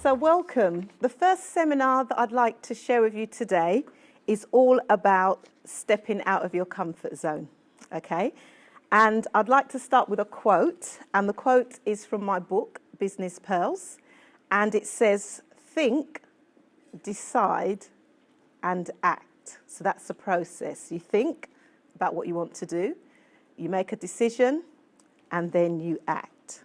So welcome. The first seminar that I'd like to share with you today is all about stepping out of your comfort zone, okay? And I'd like to start with a quote, and the quote is from my book, Business Pearls, and it says, think, decide, and act. So that's the process. You think about what you want to do, you make a decision, and then you act.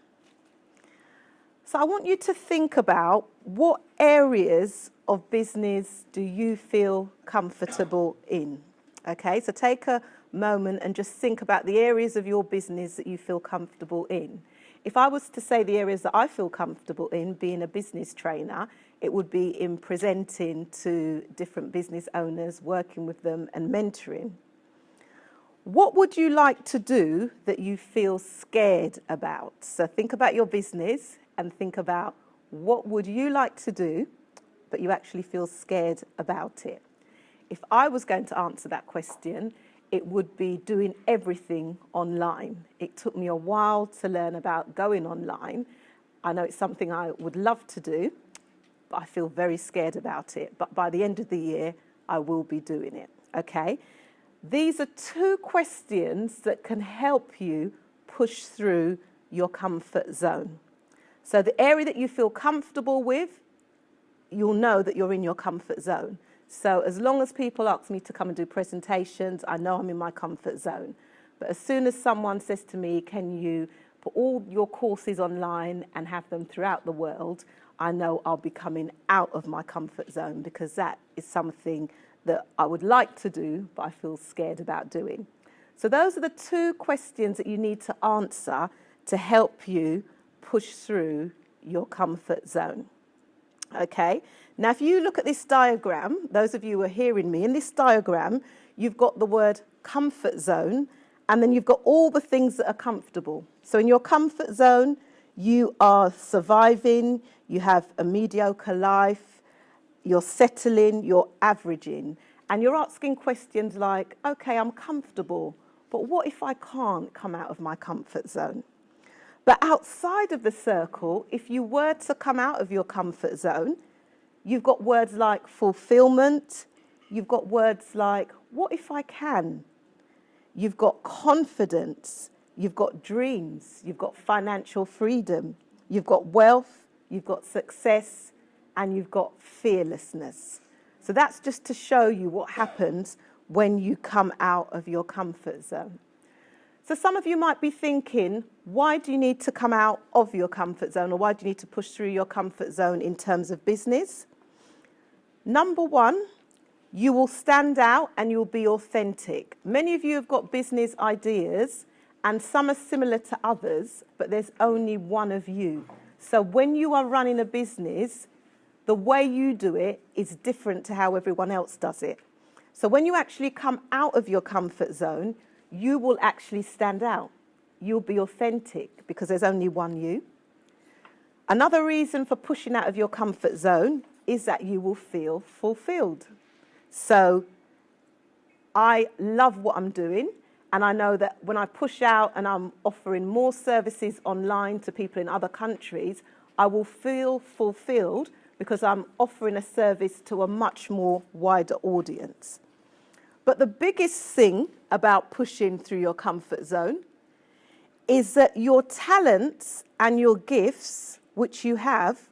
So I want you to think about what areas of business do you feel comfortable in, okay? So take a moment and just think about the areas of your business that you feel comfortable in. If I was to say the areas that I feel comfortable in, being a business trainer, it would be in presenting to different business owners, working with them and mentoring. What would you like to do that you feel scared about? So think about your business and think about what would you like to do, but you actually feel scared about it. If I was going to answer that question, it would be doing everything online. It took me a while to learn about going online. I know it's something I would love to do, but I feel very scared about it. But by the end of the year, I will be doing it, okay? These are two questions that can help you push through your comfort zone. So the area that you feel comfortable with, you'll know that you're in your comfort zone. So as long as people ask me to come and do presentations, I know I'm in my comfort zone. But as soon as someone says to me, can you put all your courses online and have them throughout the world, I know I'll be coming out of my comfort zone, because that is something that I would like to do, but I feel scared about doing. So those are the two questions that you need to answer to help you push through your comfort zone. Okay, now if you look at this diagram, those of you who are hearing me, in this diagram, you've got the word comfort zone, and then you've got all the things that are comfortable. So in your comfort zone, you are surviving, you have a mediocre life, you're settling, you're averaging, and you're asking questions like, okay, I'm comfortable, but what if I can't come out of my comfort zone? But outside of the circle, if you were to come out of your comfort zone, you've got words like fulfillment, you've got words like, what if I can? You've got confidence, you've got dreams, you've got financial freedom, you've got wealth, you've got success, and you've got fearlessness. So that's just to show you what happens when you come out of your comfort zone. So some of you might be thinking, why do you need to come out of your comfort zone, or why do you need to push through your comfort zone in terms of business? Number one, you will stand out and you'll be authentic. Many of you have got business ideas and some are similar to others, but there's only one of you. So when you are running a business, the way you do it is different to how everyone else does it. So when you actually come out of your comfort zone, you will actually stand out. You'll be authentic because there's only one you. Another reason for pushing out of your comfort zone is that you will feel fulfilled. So I love what I'm doing, and I know that when I push out and I'm offering more services online to people in other countries, I will feel fulfilled because I'm offering a service to a much more wider audience. But the biggest thing about pushing through your comfort zone is that your talents and your gifts, which you have,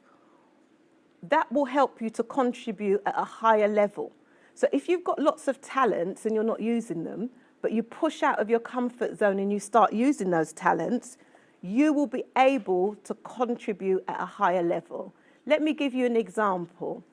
that will help you to contribute at a higher level. So if you've got lots of talents and you're not using them, but you push out of your comfort zone and you start using those talents, you will be able to contribute at a higher level. Let me give you an example.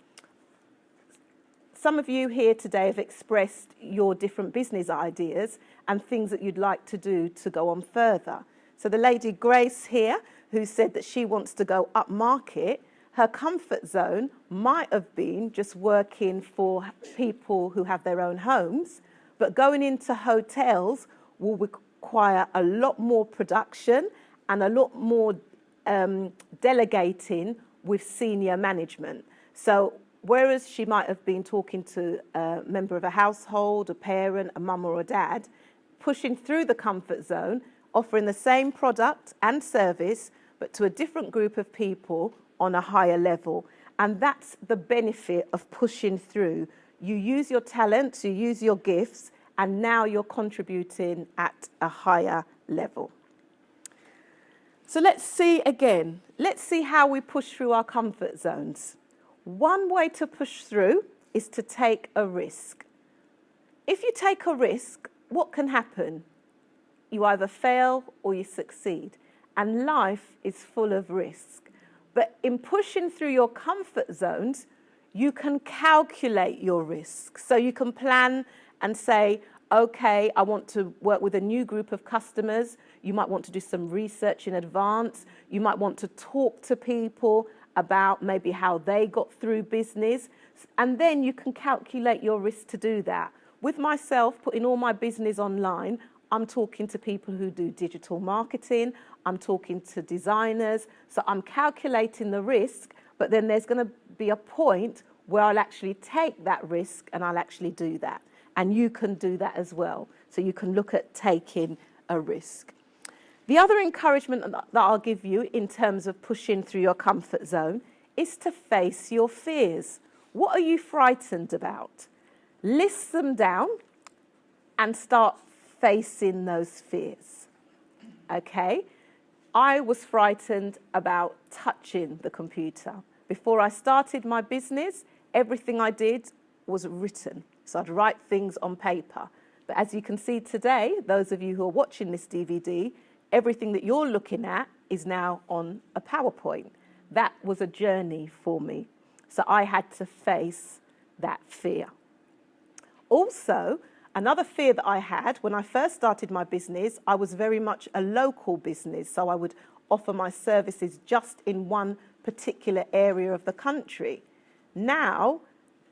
Some of you here today have expressed your different business ideas and things that you'd like to do to go on further. So the lady Grace here, who said that she wants to go up market, her comfort zone might have been just working for people who have their own homes, but going into hotels will require a lot more production and a lot more delegating with senior management. So whereas she might have been talking to a member of a household, a parent, a mum or a dad, pushing through the comfort zone, offering the same product and service, but to a different group of people on a higher level. And that's the benefit of pushing through. You use your talents, you use your gifts, and now you're contributing at a higher level. So let's see again. Let's see how we push through our comfort zones. One way to push through is to take a risk. If you take a risk, what can happen? You either fail or you succeed. And life is full of risk. But in pushing through your comfort zones, you can calculate your risk. So you can plan and say, okay, I want to work with a new group of customers. You might want to do some research in advance. You might want to talk to people about maybe how they got through business. And then you can calculate your risk to do that. With myself, putting all my business online, I'm talking to people who do digital marketing. I'm talking to designers. So I'm calculating the risk, but then there's going to be a point where I'll actually take that risk and I'll actually do that. And you can do that as well. So you can look at taking a risk. The other encouragement that I'll give you in terms of pushing through your comfort zone is to face your fears. What are you frightened about? List them down and start facing those fears. Okay? I was frightened about touching the computer. Before I started my business, everything I did was written. So I'd write things on paper. But as you can see today, those of you who are watching this DVD, everything that you're looking at is now on a PowerPoint. That was a journey for me. So I had to face that fear. Also, another fear that I had when I first started my business, I was very much a local business. So I would offer my services just in one particular area of the country. Now,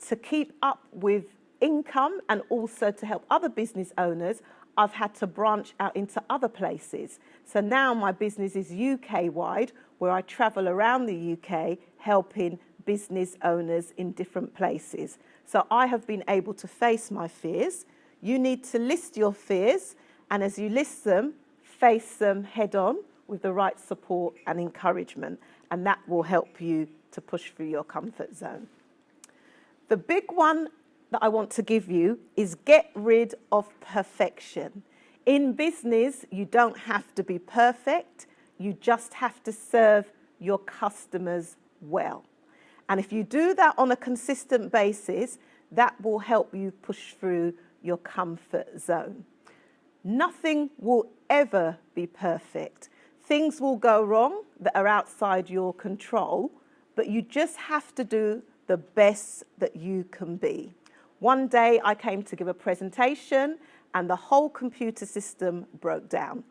to keep up with income and also to help other business owners, I've had to branch out into other places. So now my business is UK-wide, where I travel around the UK helping business owners in different places. So I have been able to face my fears. You need to list your fears, and as you list them, face them head on with the right support and encouragement, and that will help you to push through your comfort zone. The big one that I want to give you is get rid of perfection. In business, you don't have to be perfect. You just have to serve your customers well. And if you do that on a consistent basis, that will help you push through your comfort zone. Nothing will ever be perfect. Things will go wrong that are outside your control, but you just have to do the best that you can be. One day I came to give a presentation and the whole computer system broke down.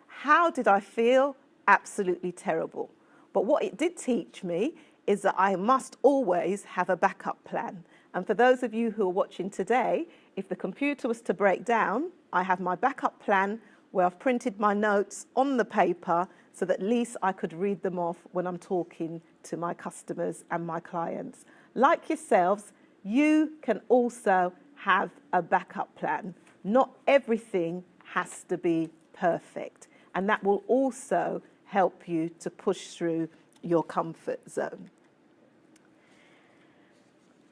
How did I feel? Absolutely terrible. But what it did teach me is that I must always have a backup plan. And for those of you who are watching today, if the computer was to break down, I have my backup plan where I've printed my notes on the paper so that at least I could read them off when I'm talking to my customers and my clients. Like yourselves, you can also have a backup plan. Not everything has to be perfect, and that will also help you to push through your comfort zone.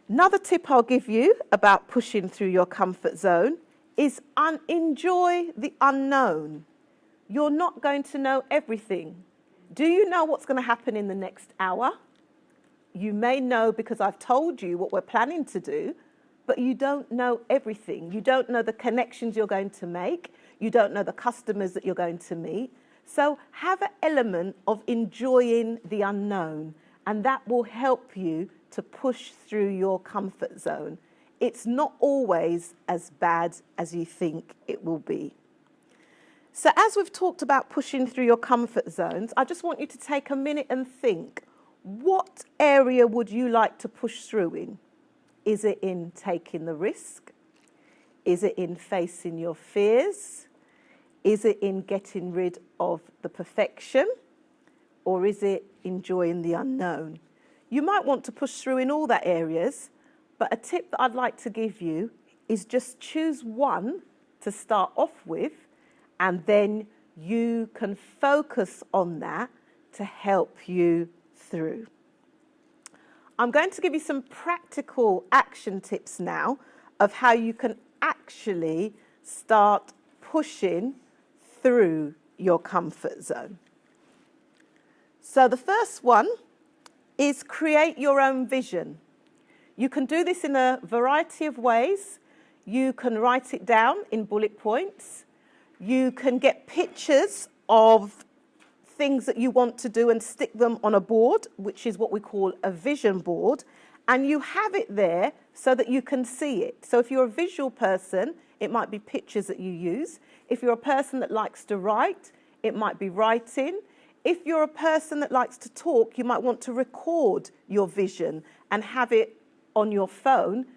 Another tip I'll give you about pushing through your comfort zone is enjoy the unknown. You're not going to know everything. Do you know what's going to happen in the next hour? You may know because I've told you what we're planning to do, but you don't know everything. You don't know the connections you're going to make. You don't know the customers that you're going to meet. So have an element of enjoying the unknown, and that will help you to push through your comfort zone. It's not always as bad as you think it will be. So as we've talked about pushing through your comfort zones, I just want you to take a minute and think, what area would you like to push through in? Is it in taking the risk? Is it in facing your fears? Is it in getting rid of the perfection? Or is it enjoying the unknown? You might want to push through in all that areas, but a tip that I'd like to give you is just choose one to start off with, and then you can focus on that to help you through. I'm going to give you some practical action tips now of how you can actually start pushing through your comfort zone. So the first one is create your own vision. You can do this in a variety of ways. You can write it down in bullet points. You can get pictures of things that you want to do and stick them on a board, which is what we call a vision board, and you have it there so that you can see it. So if you're a visual person, it might be pictures that you use. If you're a person that likes to write, it might be writing. If you're a person that likes to talk, you might want to record your vision and have it on your phone,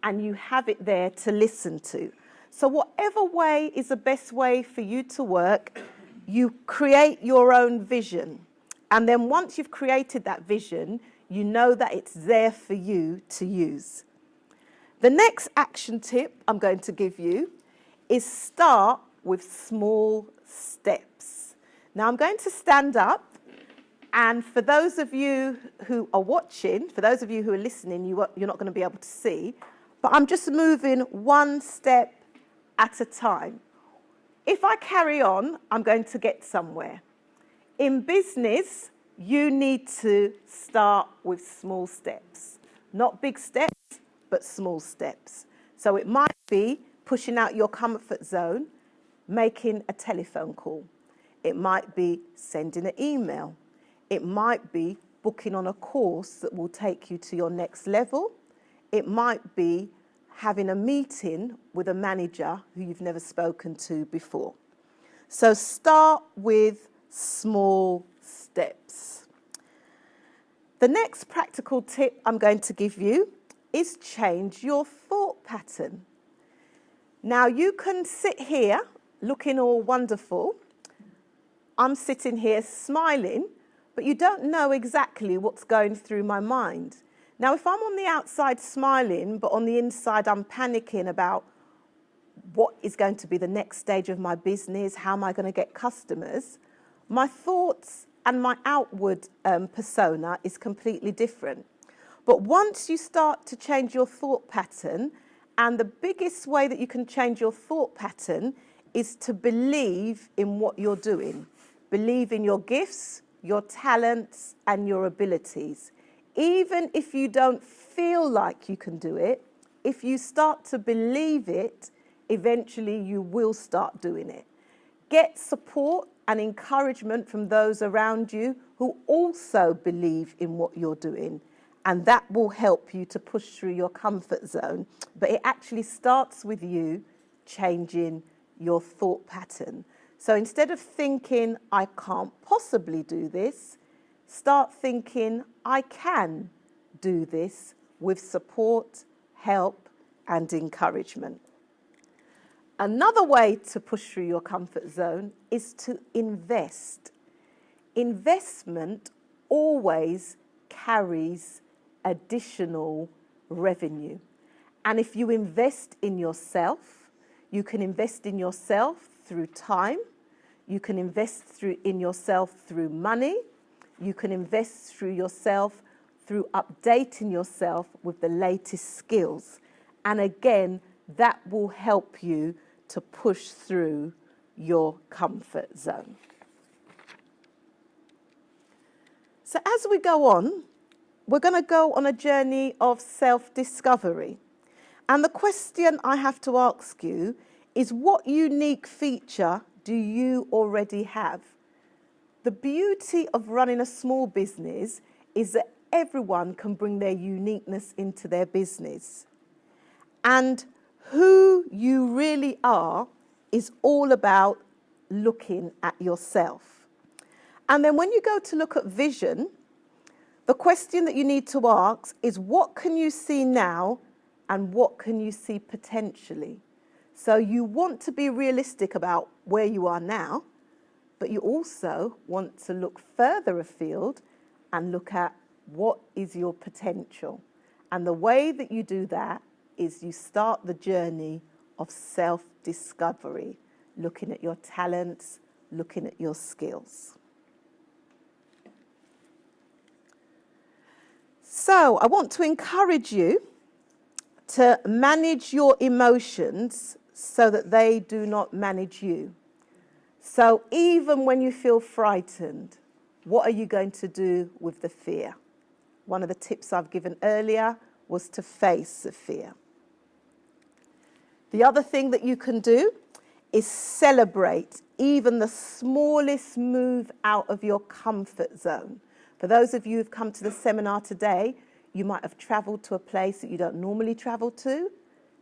and you have it there to listen to. So whatever way is the best way for you to work, you create your own vision. And then once you've created that vision, you know that it's there for you to use. The next action tip I'm going to give you is start with small steps. Now I'm going to stand up, and for those of you who are watching, for those of you who are listening, you're not going to be able to see, but I'm just moving one step at a time. If I carry on, I'm going to get somewhere. In business, you need to start with small steps. Not big steps, but small steps. So it might be pushing out your comfort zone, making a telephone call. It might be sending an email. It might be booking on a course that will take you to your next level. It might be having a meeting with a manager who you've never spoken to before. So start with small steps. The next practical tip I'm going to give you is change your thought pattern. Now you can sit here looking all wonderful. I'm sitting here smiling, but you don't know exactly what's going through my mind. Now, if I'm on the outside smiling, but on the inside I'm panicking about what is going to be the next stage of my business, how am I going to get customers, my thoughts and my outward persona is completely different. But once you start to change your thought pattern, and the biggest way that you can change your thought pattern is to believe in what you're doing. Believe in your gifts, your talents, and your abilities. Even if you don't feel like you can do it, if you start to believe it, eventually you will start doing it. Get support and encouragement from those around you who also believe in what you're doing, and that will help you to push through your comfort zone. But it actually starts with you changing your thought pattern. So instead of thinking, I can't possibly do this, start thinking, I can do this with support, help, and encouragement. Another way to push through your comfort zone is to invest. Investment always carries additional revenue. And if you invest in yourself, you can invest in yourself through time, you can invest in yourself through money, you can invest through yourself through updating yourself with the latest skills. And again, that will help you to push through your comfort zone. So as we go on, we're going to go on a journey of self-discovery. And the question I have to ask you is, what unique feature do you already have? The beauty of running a small business is that everyone can bring their uniqueness into their business. And who you really are is all about looking at yourself. And then when you go to look at vision, the question that you need to ask is, what can you see now and what can you see potentially? So you want to be realistic about where you are now, but you also want to look further afield and look at what is your potential. And the way that you do that is you start the journey of self-discovery, looking at your talents, looking at your skills. So I want to encourage you to manage your emotions so that they do not manage you. So even when you feel frightened, what are you going to do with the fear? One of the tips I've given earlier was to face the fear. The other thing that you can do is celebrate even the smallest move out of your comfort zone. For those of you who've come to the seminar today, you might have travelled to a place that you don't normally travel to.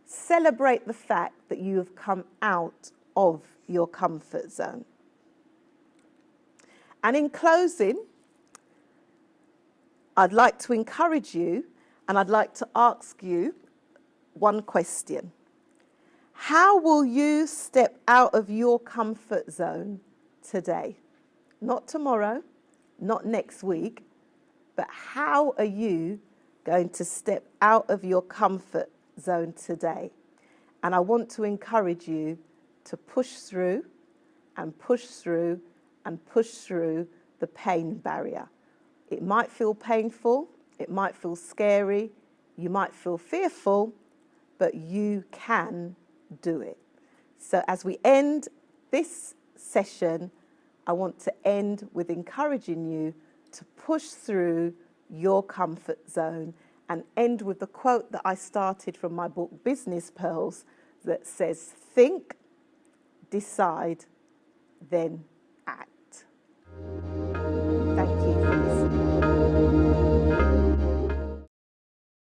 Celebrate the fact that you have come out of your comfort zone. And in closing, I'd like to encourage you and I'd like to ask you one question. How will you step out of your comfort zone today? Not tomorrow, not next week, but how are you going to step out of your comfort zone today? And I want to encourage you to push through and push through and push through the pain barrier. It might feel painful, it might feel scary, you might feel fearful, but you can do it. So as we end this session, I want to end with encouraging you to push through your comfort zone and end with the quote that I started from my book, Business Pearls, that says, think, decide, then